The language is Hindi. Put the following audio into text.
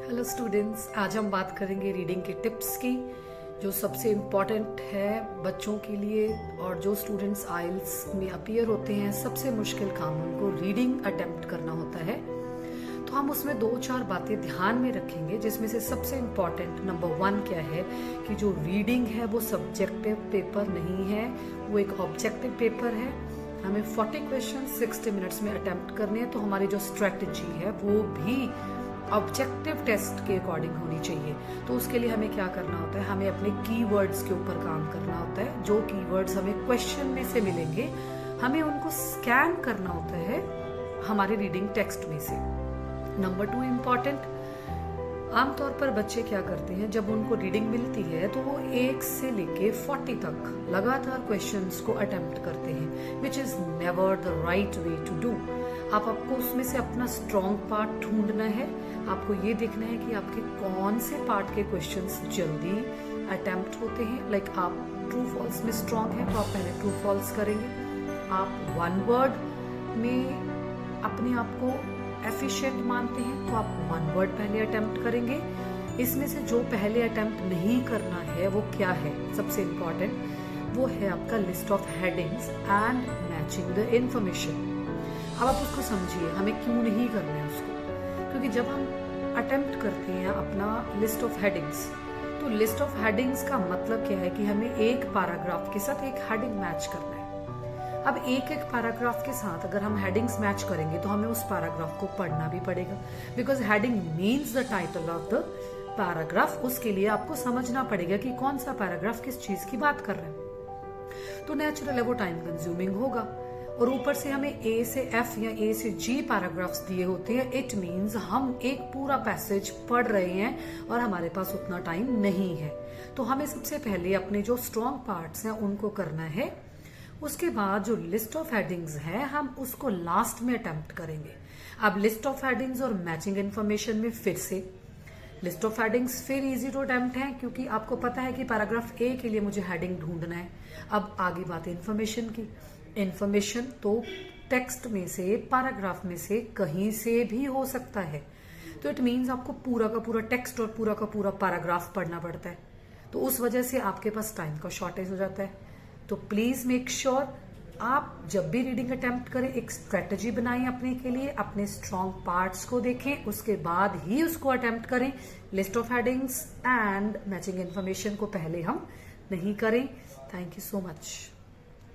हेलो स्टूडेंट्स, आज हम बात करेंगे रीडिंग के टिप्स की जो सबसे इम्पॉर्टेंट है बच्चों के लिए। और जो स्टूडेंट्स आइल्स में अपीयर होते हैं, सबसे मुश्किल काम उनको रीडिंग अटेम्प्ट करना होता है। तो हम उसमें 2-4 बातें ध्यान में रखेंगे, जिसमें से सबसे इम्पॉर्टेंट नंबर 1 क्या है कि जो रीडिंग है वो सब्जेक्टिव पेपर नहीं है, वो एक ऑब्जेक्टिव पेपर है। हमें 40 क्वेश्चन 60 मिनट्स में अटेम्प्ट करने हैं। तो हमारी जो स्ट्रेटजी है वो भी ऑब्जेक्टिव टेस्ट के अकॉर्डिंग होनी चाहिए। तो उसके लिए हमें क्या करना होता है, हमें अपने कीवर्ड्स के ऊपर काम करना होता है। जो कीवर्ड्स हमें क्वेश्चन में से मिलेंगे, हमें उनको स्कैन करना होता है हमारे रीडिंग टेक्स्ट में से। नंबर 2 इम्पॉर्टेंट, आमतौर पर बच्चे क्या करते हैं, जब उनको रीडिंग मिलती है तो वो 1 से लेके 40 तक लगातार क्वेश्चंस को अटेम्प्ट करते हैं, which is never the right way to do. आपको उसमें से अपना स्ट्रॉन्ग पार्ट ढूंढना है। आपको ये देखना है कि आपके कौन से पार्ट के क्वेश्चंस जल्दी अटेम्प्ट होते हैं। लाइक आप ट्रू फॉल्स में स्ट्रॉन्ग है तो आप पहले ट्रू फॉल्स करेंगे। आप 1 वर्ड में अपने आप को एफिशिएंट मानते हैं तो आप 1 वर्ड पहले अटेम्प्ट करेंगे। इसमें से जो पहले अटेम्प्ट नहीं करना है वो क्या है, सबसे इम्पॉर्टेंट वो है आपका list of headings and matching the information. अब आप उसको समझिए, हमें क्यों नहीं करना है उसको, क्योंकि जब हम अटेम्प्ट करते हैं अपना लिस्ट ऑफ हेडिंग्स, तो लिस्ट ऑफ हेडिंग्स का मतलब क्या है कि हमें एक पैराग्राफ के साथ एक हेडिंग मैच करना है। अब एक पैराग्राफ के साथ अगर हम हेडिंग्स मैच करेंगे तो हमें उस पैराग्राफ को पढ़ना भी पड़ेगा, because heading means the title of the paragraph. उसके लिए आपको समझना पड़ेगा कि कौन सा पैराग्राफ किस चीज की बात कर रहे हैं। तो नेचुरल है वो टाइम कंज्यूमिंग होगा। और ऊपर से हमें ए से एफ या ए से जी पैराग्राफ्स दिए होते हैं। इट मीन्स हम एक पूरा पैसेज पढ़ रहे हैं और हमारे पास उतना टाइम नहीं है। तो हमें सबसे पहले अपने जो स्ट्रॉन्ग पार्ट्स हैं उनको करना है। उसके बाद जो लिस्ट ऑफ हेडिंग्स है हम उसको लास्ट में अटेम्प्ट करेंगे। अब लिस्ट ऑफ हेडिंग्स और मैचिंग इन्फॉर्मेशन में फिर से लिस्ट ऑफ हेडिंग्स फिर इजी टू अटेम्प्ट है, क्योंकि आपको पता है कि पैराग्राफ ए के लिए मुझे हेडिंग ढूंढना है। अब आगे बात है इन्फॉर्मेशन की। इन्फॉर्मेशन तो टेक्स्ट में से, पैराग्राफ में से कहीं से भी हो सकता है। तो इट मीन्स आपको पूरा का पूरा टेक्स्ट और पूरा का पूरा पैराग्राफ पढ़ना पड़ता है। तो उस वजह से आपके पास टाइम का शॉर्टेज हो जाता है। तो प्लीज मेक श्योर आप जब भी रीडिंग अटेम्प्ट करें एक स्ट्रेटजी बनाएं अपने के लिए, अपने स्ट्रॉन्ग पार्ट्स को देखें, उसके बाद ही उसको अटेम्प्ट करें। List of headings and matching information को पहले हम नहीं करें। Thank you so much.